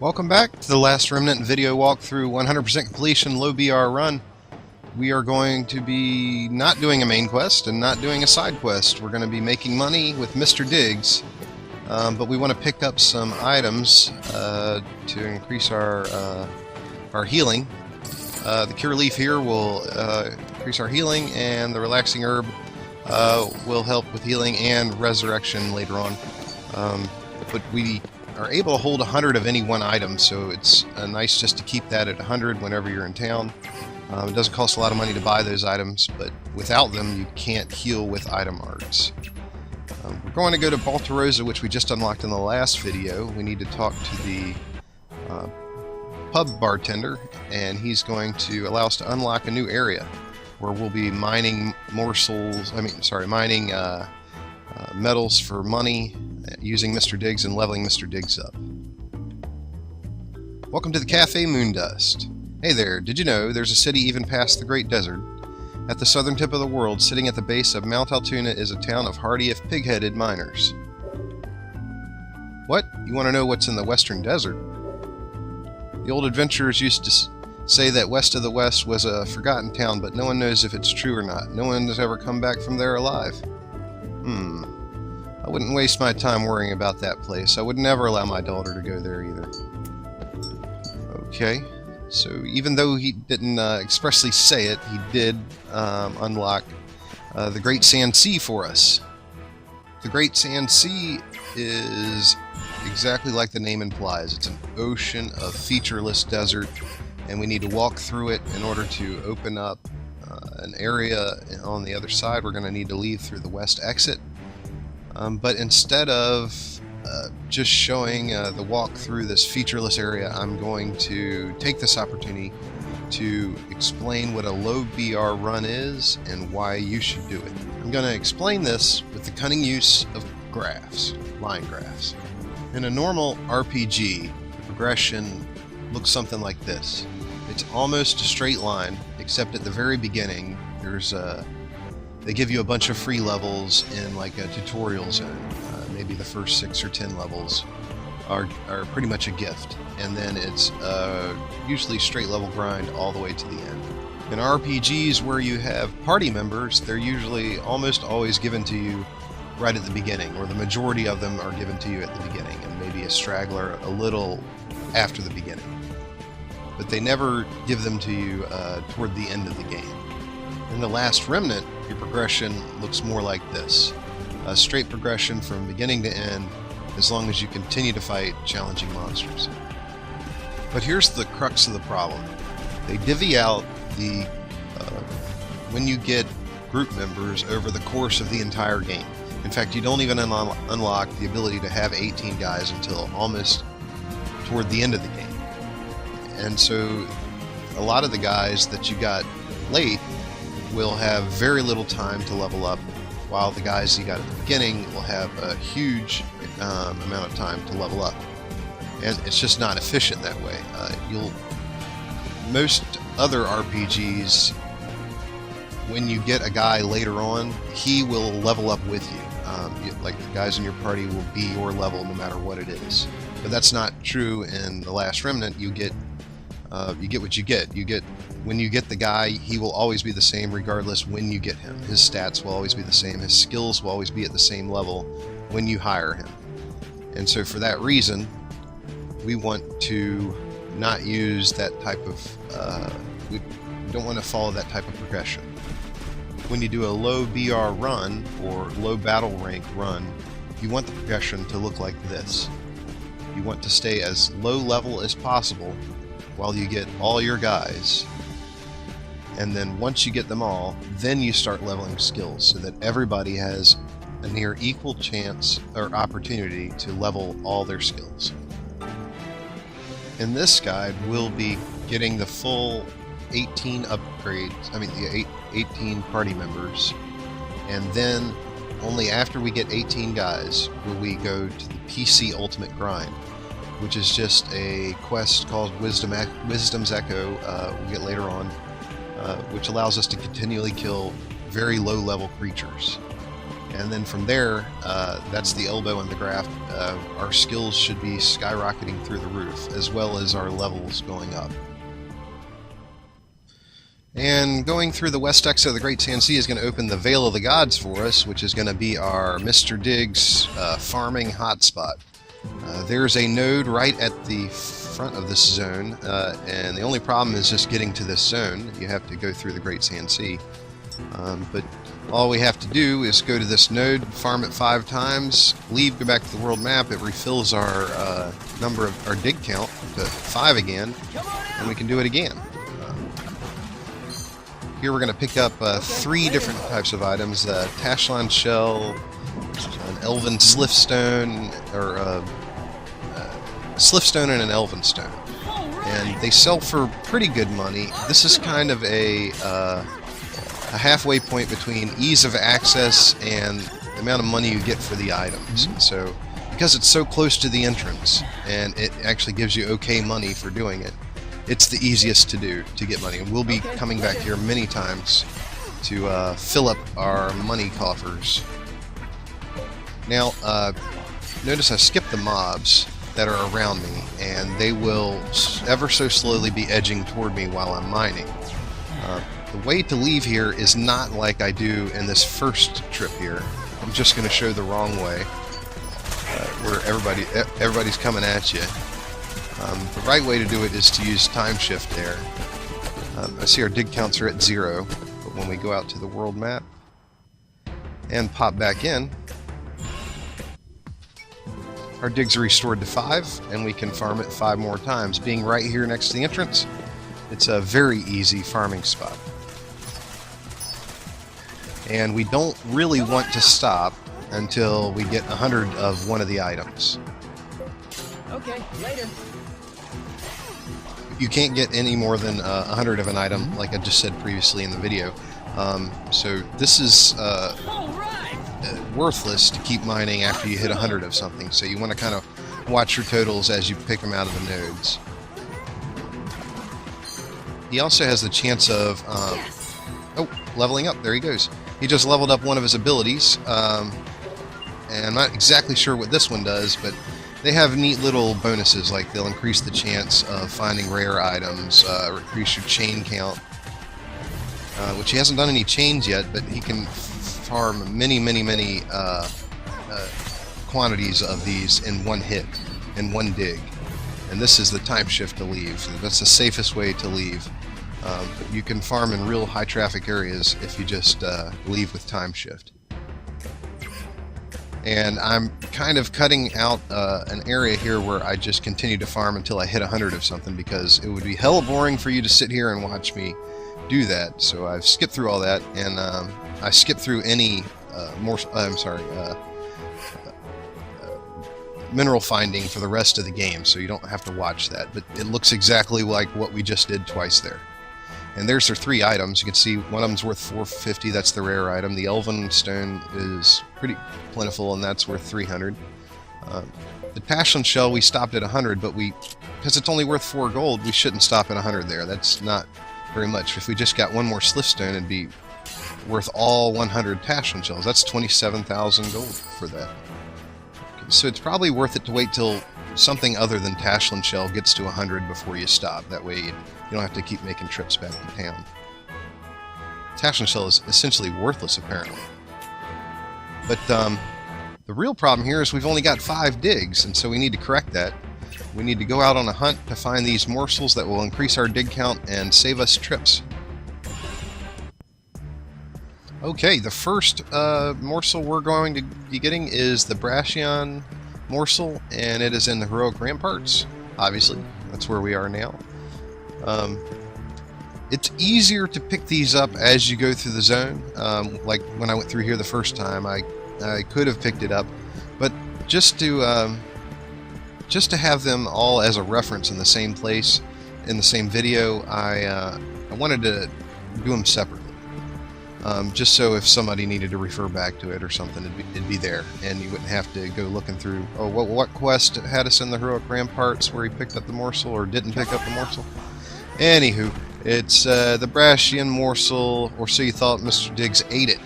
Welcome back to the Last Remnant video walkthrough 100% completion low BR run. We are going to be not doing a main quest and not doing a side quest. We're going to be making money with Mr. Diggs, but we want to pick up some items to increase our healing. The Cure Leaf here will increase our healing, and the Relaxing Herb will help with healing and resurrection later on. But we are able to hold 100 of any one item, so it's nice just to keep that at 100 whenever you're in town. It doesn't cost a lot of money to buy those items, but without them you can't heal with item arts. We're going to go to Baltarosa, which we just unlocked in the last video. We need to talk to the pub bartender, and he's going to allow us to unlock a new area where we'll be mining mining metals for money, using Mr. Diggs and leveling Mr. Diggs up. Welcome to the Cafe Moondust. Hey there, did you know there's a city even past the Great Desert? At the southern tip of the world, sitting at the base of Mount Altoona, is a town of hardy if pig-headed miners. What? You want to know what's in the western desert? The old adventurers used to say that west of the west was a forgotten town, but no one knows if it's true or not. No one has ever come back from there alive. I wouldn't waste my time worrying about that place. I would never allow my daughter to go there either. Okay, so even though he didn't expressly say it, he did unlock the Great Sand Sea for us. The Great Sand Sea is exactly like the name implies. It's an ocean of featureless desert, and we need to walk through it in order to open up an area on the other side. We're going to need to leave through the west exit. But instead of just showing the walk through this featureless area, I'm going to take this opportunity to explain what a low BR run is and why you should do it. I'm going to explain this with the cunning use of graphs, line graphs. In a normal RPG, the progression looks something like this. It's almost a straight line, except at the very beginning there's they give you a bunch of free levels in like a tutorial zone. Maybe the first 6 or 10 levels are pretty much a gift, and then it's usually straight level grind all the way to the end. In RPGs where you have party members, they're usually almost always given to you right at the beginning, or the majority of them are given to you at the beginning, and maybe a straggler a little after the beginning. But they never give them to you toward the end of the game. In the Last Remnant, your progression looks more like this. A straight progression from beginning to end, as long as you continue to fight challenging monsters. But here's the crux of the problem. They divvy out the when you get group members over the course of the entire game. In fact, you don't even unlock the ability to have 18 guys until almost toward the end of the game. And so a lot of the guys that you got late will have very little time to level up, while the guys you got at the beginning will have a huge amount of time to level up. And it's just not efficient that way. Most other RPGs, when you get a guy later on, he will level up with you. Like the guys in your party will be your level no matter what it is. But that's not true in the Last Remnant. You get what you get. When you get the guy, he will always be the same regardless when you get him. His stats will always be the same. His skills will always be at the same level when you hire him. And so for that reason, we want to not use that type of... we don't want to follow that type of progression. When you do a low BR run, or low battle rank run, you want the progression to look like this. You want to stay as low level as possible while you get all your guys, and then once you get them all, then you start leveling skills so that everybody has a near equal chance or opportunity to level all their skills. In this guide, we'll be getting the full 18 upgrades, the 18 party members, and then only after we get 18 guys will we go to the PC Ultimate Grind, which is just a quest called Wisdom's Echo we'll get later on, which allows us to continually kill very low-level creatures. And then from there, that's the elbow and the graph. Our skills should be skyrocketing through the roof, as well as our levels going up. And going through the west exit of the Great Sand Sea is going to open the Veil of the Gods for us, which is going to be our Mr. Diggs farming hotspot. There's a node right at the front of this zone, and the only problem is just getting to this zone. You have to go through the Great Sand Sea. But all we have to do is go to this node, farm it 5 times, leave, go back to the world map. It refills our number of our dig count to 5 again, and we can do it again. Here we're going to pick up 3 different types of items: Tashlon shell, an elven slifstone, or slifstone and an elven stone, and they sell for pretty good money. This is kind of a halfway point between ease of access and the amount of money you get for the items. And so, because it's so close to the entrance, and it actually gives you okay money for doing it, it's the easiest to do to get money. And we'll be coming back here many times to fill up our money coffers. Now, notice I skipped the mobs that are around me, and they will ever so slowly be edging toward me while I'm mining. The way to leave here is not like I do in this first trip here. I'm just going to show the wrong way, where everybody's coming at you. The right way to do it is to use time shift there. I see our dig counts are at 0, but when we go out to the world map and pop back in, our digs are restored to 5, and we can farm it 5 more times. Being right here next to the entrance, it's a very easy farming spot. And we don't really want to stop until we get 100 of one of the items. Okay, later. You can't get any more than 100 of an item, like I just said previously in the video. So this is worthless to keep mining after you hit 100 of something. So you want to kind of watch your totals as you pick them out of the nodes. He also has the chance of leveling up. There he goes. He just leveled up one of his abilities, and I'm not exactly sure what this one does, but they have neat little bonuses, like they'll increase the chance of finding rare items, increase your chain count, which he hasn't done any chains yet, but he can farm many quantities of these in one hit, in one dig. And this is the time shift to leave. So that's the safest way to leave. But you can farm in real high traffic areas if you just leave with time shift. And I'm kind of cutting out an area here where I just continue to farm until I hit 100 of something, because it would be hella boring for you to sit here and watch me do that. So I've skipped through all that, and I skipped through any mineral finding for the rest of the game, so you don't have to watch that. But it looks exactly like what we just did twice there. And there's their 3 items. You can see one of them's worth 450. That's the rare item. The Elven Stone is pretty plentiful, and that's worth 300. The Passion Shell, we stopped at 100, but because it's only worth 4 gold, we shouldn't stop at 100 there. That's not very much. If we just got one more Slifstone, it'd be worth all 100 Passion Shells. That's 27,000 gold for that. Okay, so it's probably worth it to wait till something other than Tashlin Shell gets to 100 before you stop. That way you don't have to keep making trips back to town. Tashlin Shell is essentially worthless, apparently. But the real problem here is we've only got 5 digs, and so we need to correct that. We need to go out on a hunt to find these morsels that will increase our dig count and save us trips. Okay, the first morsel we're going to be getting is the Brashian morsel, and it is in the Heroic Ramparts, obviously. That's where we are now. It's easier to pick these up as you go through the zone. Like when I went through here the first time, I could have picked it up, but just to have them all as a reference in the same place, in the same video, I wanted to do them separately. Just so if somebody needed to refer back to it or something, it'd be there, and you wouldn't have to go looking through, oh, what quest had us in the Heroic Ramparts where he picked up the morsel or didn't pick up the morsel. Anywho, it's the Brashian morsel, or so you thought. Mr. Diggs ate it.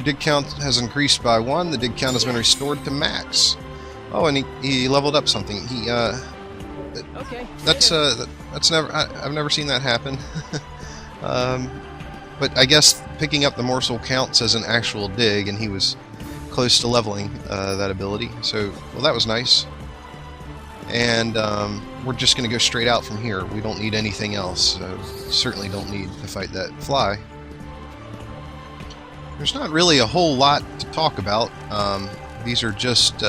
Your dig count has increased by 1. The dig count has been restored to max. Oh, and he leveled up something. He Okay. that's never I've never seen that happen. But I guess picking up the morsel counts as an actual dig, and he was close to leveling that ability. So, well, that was nice. And we're just going to go straight out from here. We don't need anything else. Certainly don't need to fight that fly. There's not really a whole lot to talk about. These are just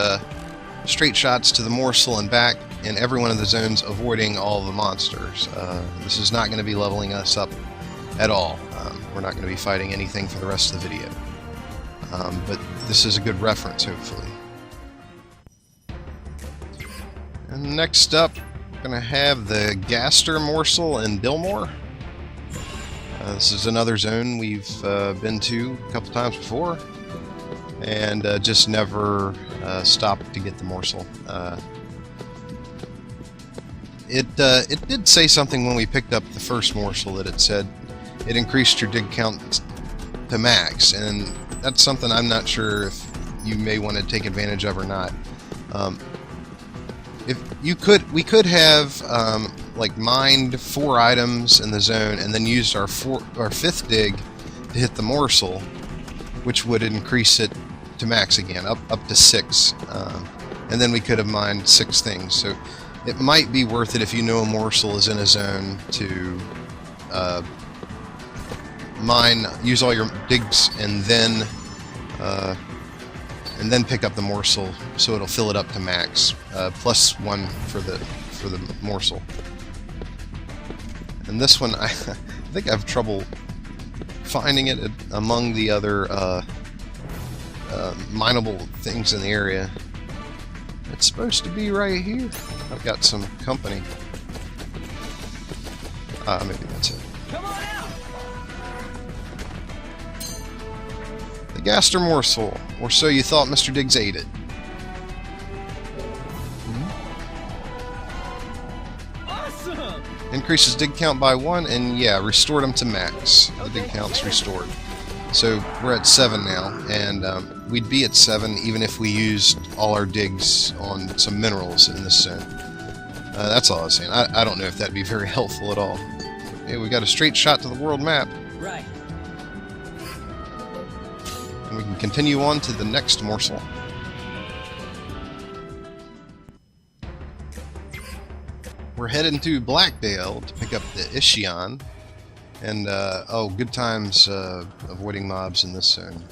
straight shots to the morsel and back, in every one of the zones, avoiding all the monsters. This is not going to be leveling us up at all. We're not going to be fighting anything for the rest of the video. But this is a good reference, hopefully. And next up, we're going to have the Gaster Morsel in Dillmore. This is another zone we've been to a couple times before, and just never stopped to get the morsel. It did say something when we picked up the first morsel, that it said it increased your dig count to max, and that's something I'm not sure if you may want to take advantage of or not. We could have like mined 4 items in the zone and then used our 5th dig to hit the morsel, which would increase it to max again, up to 6, and then we could have mined 6 things. So it might be worth it, if you know a morsel is in a zone, to use all your digs and then pick up the morsel, so it'll fill it up to max, plus 1 for the morsel. And this one, I think I have trouble finding it among the other mineable things in the area. It's supposed to be right here. I've got some company. Maybe that's it. Come on out. The Gaster Morsel, or so you thought Mr. Diggs ate it. Awesome. Increases dig count by 1, and yeah, restored them to max. The dig count's restored. So we're at 7 now, and we'd be at 7 even if we used all our digs on some minerals in this zone. That's all I was saying. I don't know if that'd be very helpful at all. Okay, we got a straight shot to the world map. Right. And we can continue on to the next morsel. We're heading to Blackdale to pick up the Ischion. And, oh, good times avoiding mobs in this zone.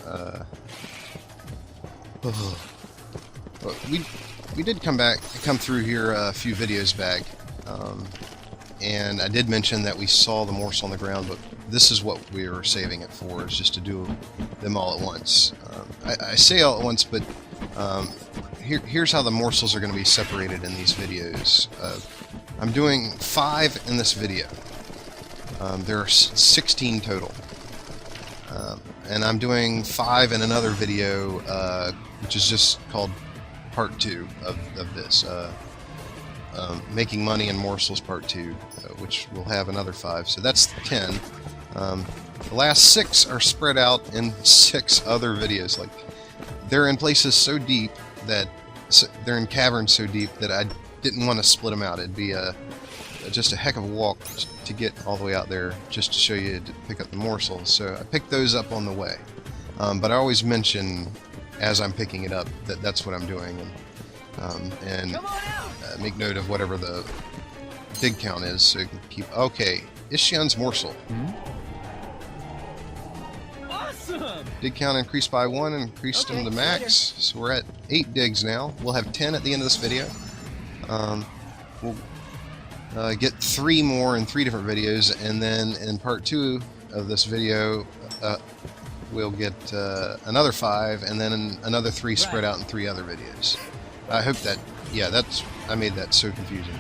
We did come through here a few videos back. And I did mention that we saw the morsel on the ground, but this is what we were saving it for, is just to do them all at once. I say all at once, but here's how the morsels are going to be separated in these videos. I'm doing 5 in this video. There are 16 total. And I'm doing 5 in another video, which is just called Part 2 of this. Making Money in Morsels Part 2, which will have another 5. So that's 10. The last 6 are spread out in 6 other videos. Like, they're in places so deep that they're in caverns so deep that I didn't want to split them out. It'd be just a heck of a walk to get all the way out there just to show you to pick up the morsels. So I picked those up on the way. But I always mention as I'm picking it up that that's what I'm doing. And make note of whatever the dig count is, so you can keep... Okay, Ishion's morsel. Awesome. Dig count increased by 1 and increased them to max. So we're at 8 digs now. We'll have 10 at the end of this video. We'll get 3 more in 3 different videos, and then in part 2 of this video, we'll get another 5, and then another 3 spread out in 3 other videos. I hope that, yeah, I made that so confusing.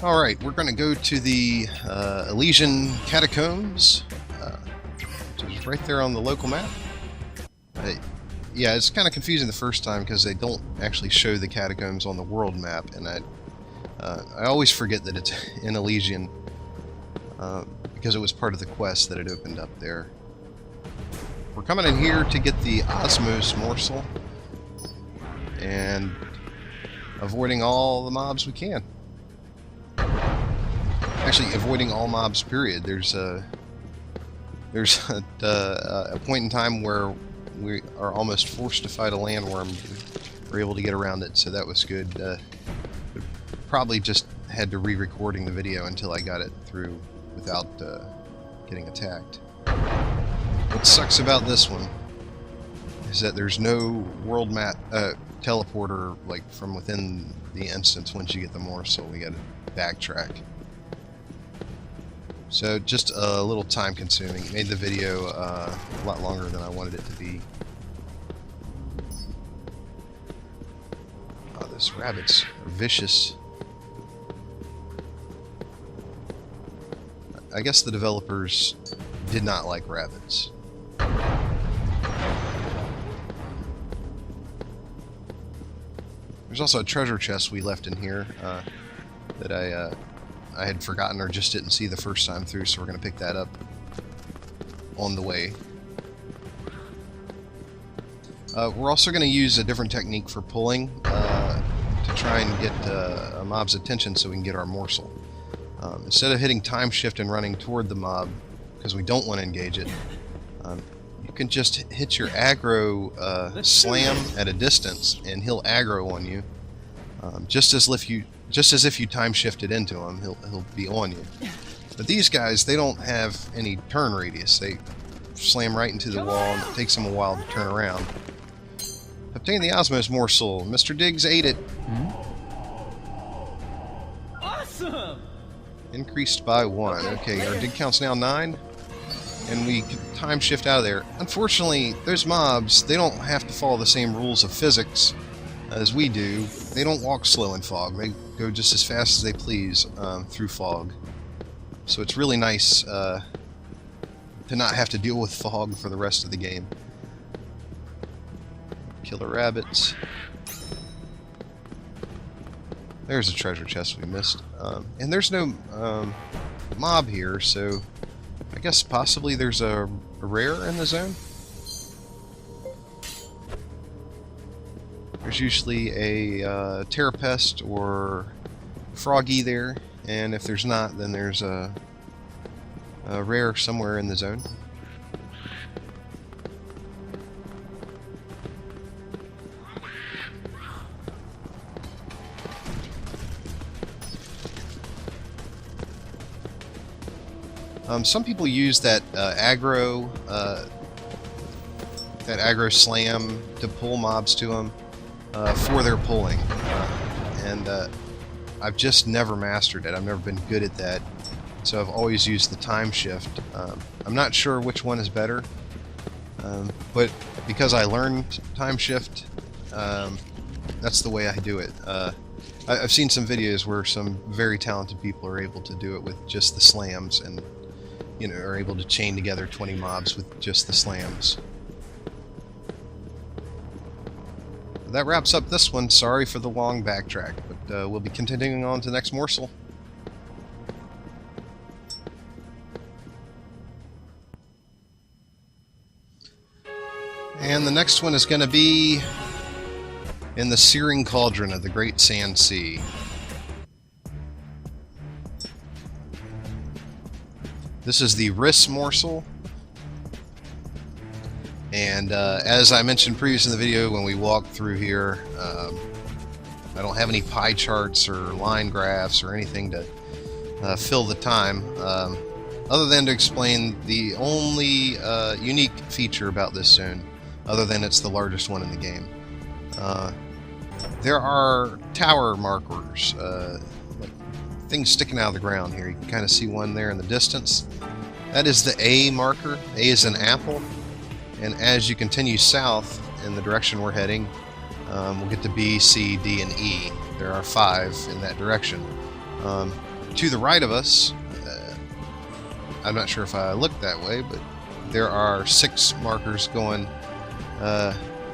Alright, we're going to go to the Elysian Catacombs, which is right there on the local map. Yeah, it's kind of confusing the first time because they don't actually show the catacombs on the world map, and I always forget that it's in Elysian, because it was part of the quest that it opened up there. We're coming in here to get the Osmos Morsel and avoiding all the mobs we can. Actually, avoiding all mobs, period. There's a point in time where we are almost forced to fight a landworm. We're able to get around it, so that was good. Probably just had to re-recording the video until I got it through without getting attacked. What sucks about this one is that there's no world map teleporter like from within the instance once you get the morsel. We gotta backtrack. So just a little time consuming. It made the video a lot longer than I wanted it to be. Oh, those rabbits are vicious. I guess the developers did not like rabbits. There's also a treasure chest we left in here that I had forgotten or just didn't see the first time through, so we're going to pick that up on the way. We're also going to use a different technique for pulling to try and get a mob's attention so we can get our morsel. Instead of hitting time shift and running toward the mob, because we don't want to engage it, you can just hit your aggro slam at a distance, and he'll aggro on you. Just as if you time shifted into him, he'll be on you. But these guys, they don't have any turn radius. They slam right into the wall, and it takes them a while to turn around. Obtain the Osmos Morsel. Mr. Diggs ate it. Awesome! Increased by 1. Okay, our dig count's now 9. And we can time shift out of there. Unfortunately, those mobs, they don't have to follow the same rules of physics as we do. They don't walk slow in fog. They go just as fast as they please through fog. So it's really nice to not have to deal with fog for the rest of the game. Killer rabbits. There's a treasure chest we missed. And there's no mob here, so I guess possibly there's a rare in the zone? There's usually a terrapest or froggy there, and if there's not, then there's a rare somewhere in the zone. Some people use that aggro slam to pull mobs to them for their pulling, and I've just never mastered it. I've never been good at that, so I've always used the time shift. I'm not sure which one is better, but because I learned time shift, that's the way I do it. I've seen some videos where some very talented people are able to do it with just the slams, and are able to chain together 20 mobs with just the slams. That wraps up this one. Sorry for the long backtrack, but we'll be continuing on to the next morsel. And the next one is going to be in the searing cauldron of the Great Sand Sea. This is the Riss Morsel, and as I mentioned previously in the video when we walked through here, I don't have any pie charts or line graphs or anything to fill the time, other than to explain the only unique feature about this zone, other than it's the largest one in the game. There are tower markers, like things sticking out of the ground here. You can kind of see one there in the distance. That is the A marker. A is an apple. And as you continue south in the direction we're heading, we'll get to B, C, D, and E. There are 5 in that direction. To the right of us, I'm not sure if I looked that way, but there are 6 markers going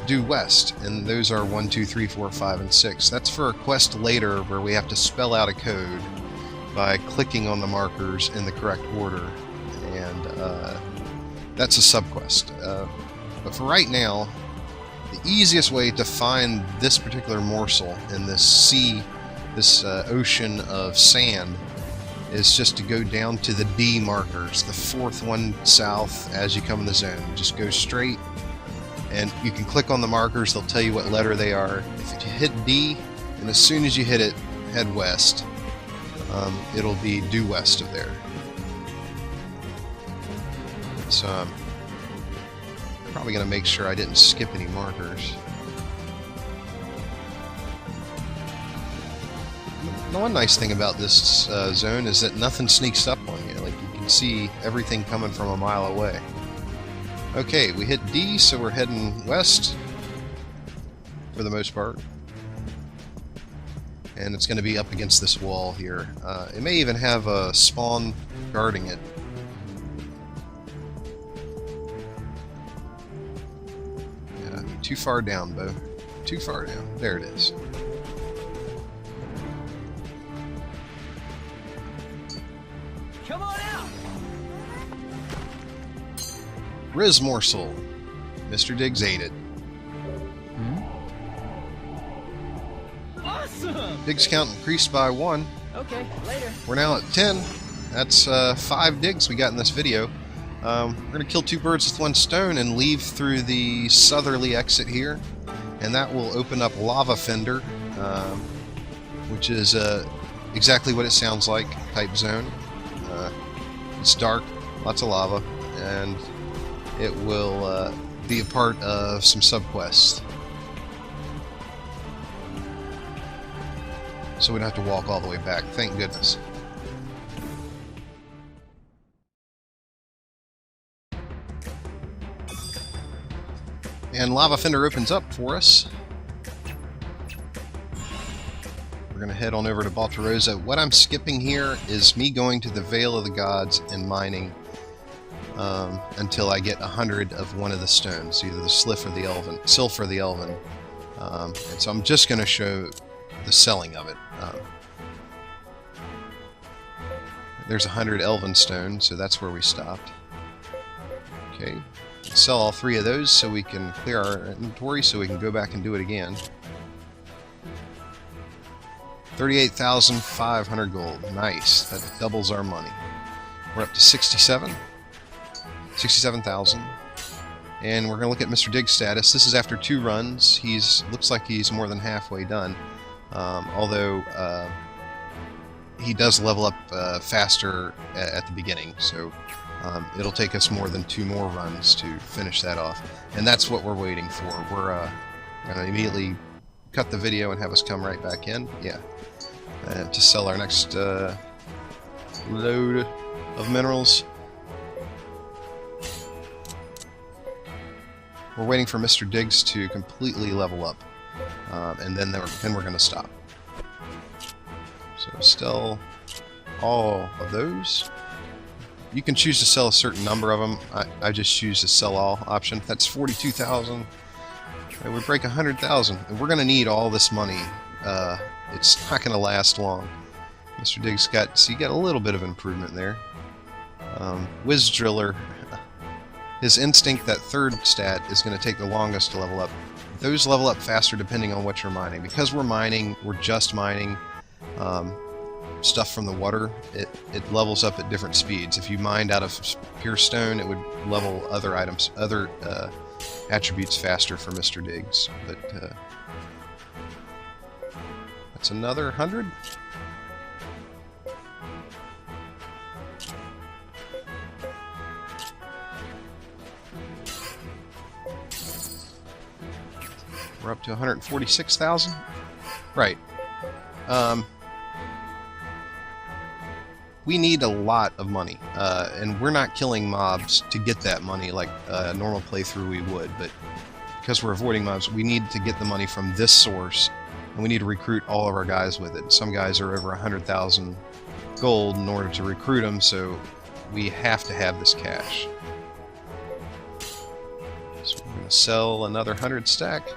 due west, and those are 1, 2, 3, 4, 5, and 6. That's for a quest later where we have to spell out a code by clicking on the markers in the correct order. that's a subquest. But for right now, the easiest way to find this particular morsel in this sea, this ocean of sand, is just to go down to the D markers, the fourth one south as you come in the zone. Just go straight, and you can click on the markers. They'll tell you what letter they are. If you hit D, and as soon as you hit it, head west. It'll be due west of there. So I'm probably going to make sure I didn't skip any markers. The one nice thing about this zone is that nothing sneaks up on you. Like, you can see everything coming from a mile away. Okay, we hit D, so we're heading west for the most part. And it's going to be up against this wall here. It may even have a spawn guarding it. Yeah, too far down, Bo. Too far down. There it is. Come on out! Riz Morsel. Mr. Diggs ate it. Awesome! Diggs count increased by 1. Okay, later. We're now at 10. That's 5 digs we got in this video. We're going to kill 2 birds with 1 stone and leave through the southerly exit here. And that will open up Lava Fender, which is exactly what it sounds like, type zone. It's dark, lots of lava, and it will be a part of some subquests. So we don't have to walk all the way back, thank goodness. And Lava Fender opens up for us. We're going to head on over to Baltarosa. What I'm skipping here is me going to the Vale of the Gods and mining until I get 100 of one of the stones, either the Sylph or the Elven. And so I'm just going to show the selling of it. There's 100 Elven stone, so that's where we stopped. Okay, sell all 3 of those so we can clear our inventory so we can go back and do it again. 38,500 gold. Nice. That doubles our money. We're up to 67,000. And we're going to look at Mr. Diggs' status. This is after 2 runs. Looks like he's more than halfway done. Although he does level up faster at the beginning. So it'll take us more than 2 more runs to finish that off. And that's what we're waiting for. We're going to immediately cut the video and have us come right back in. Yeah. To sell our next load of minerals. We're waiting for Mr. Diggs to completely level up, and then we're going to stop. So sell all of those. You can choose to sell a certain number of them. I just choose the sell all option. That's 42,000. And we break 100,000, and we're going to need all this money. It's not going to last long. Mr. Diggs got a little bit of improvement there. Whiz Driller, his instinct, that 3rd stat, is going to take the longest to level up. Those level up faster depending on what you're mining. Because we're just mining stuff from the water, it levels up at different speeds. If you mined out of pure stone, it would level other items, other attributes faster for Mr. Diggs. But that's another 100. We're up to 146,000. Right. We need a lot of money, and we're not killing mobs to get that money like a normal playthrough we would, but because we're avoiding mobs, we need to get the money from this source, and we need to recruit all of our guys with it. Some guys are over 100,000 gold in order to recruit them, so we have to have this cash. So we're going to sell another 100 stack.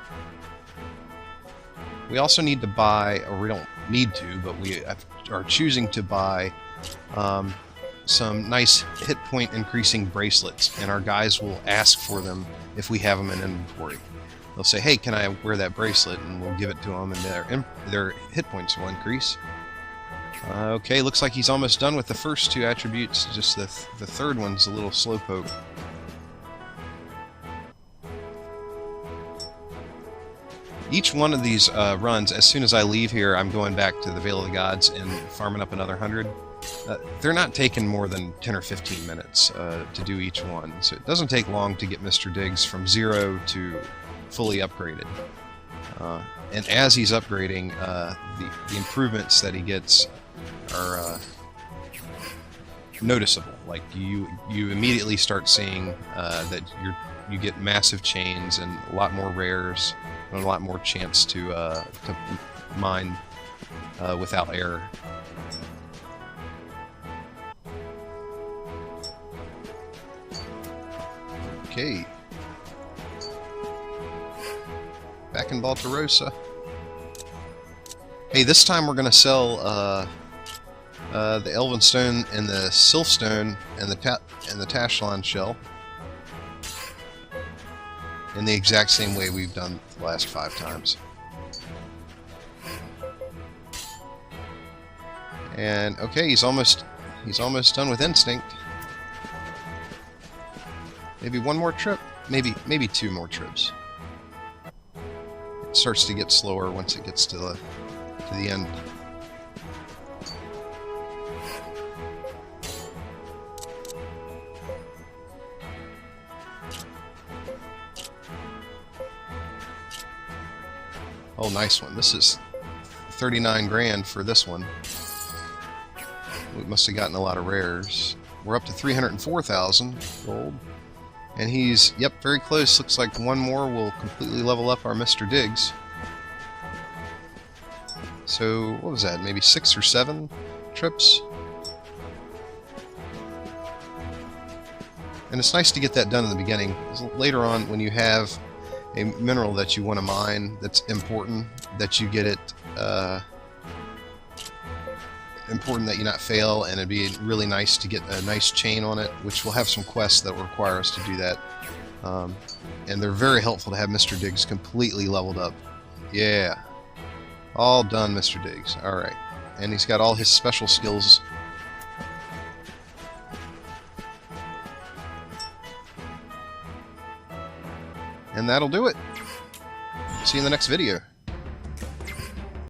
We also need to buy, or we don't need to, but we are choosing to buy some nice hit point increasing bracelets, and our guys will ask for them if we have them in inventory. They'll say, hey, can I wear that bracelet? And we'll give it to them, and their hit points will increase. Okay, looks like he's almost done with the first two attributes. Just the third one's a little slowpoke. Each one of these runs, as soon as I leave here, I'm going back to the Vale of the Gods and farming up another 100. They're not taking more than 10 or 15 minutes to do each one, so it doesn't take long to get Mr. Diggs from 0 to fully upgraded. And as he's upgrading, the improvements that he gets are noticeable. Like you immediately start seeing that you get massive chains and a lot more rares and a lot more chance to mine without error. Okay. Back in Baltarosa. Hey, this time we're going to sell the Elven Stone and the Sylph Stone and the Tashlon Shell in the exact same way we've done the last 5 times. And okay, he's almost done with Instinct. Maybe one more trip, maybe 2 more trips. It starts to get slower once it gets to the end. Oh, nice one. This is 39 grand for this one. We must have gotten a lot of rares. We're up to 304,000 gold. And he's, yep, very close. Looks like one more will completely level up our Mr. Diggs. So, what was that? Maybe 6 or 7 trips? And it's nice to get that done in the beginning. Later on, when you have a mineral that you want to mine that's important, that you get it important that you not fail, and it'd be really nice to get a nice chain on it, which will have some quests that will require us to do that. And they're very helpful to have Mr. Diggs completely leveled up. Yeah. All done, Mr. Diggs. Alright. And he's got all his special skills. And that'll do it. See you in the next video.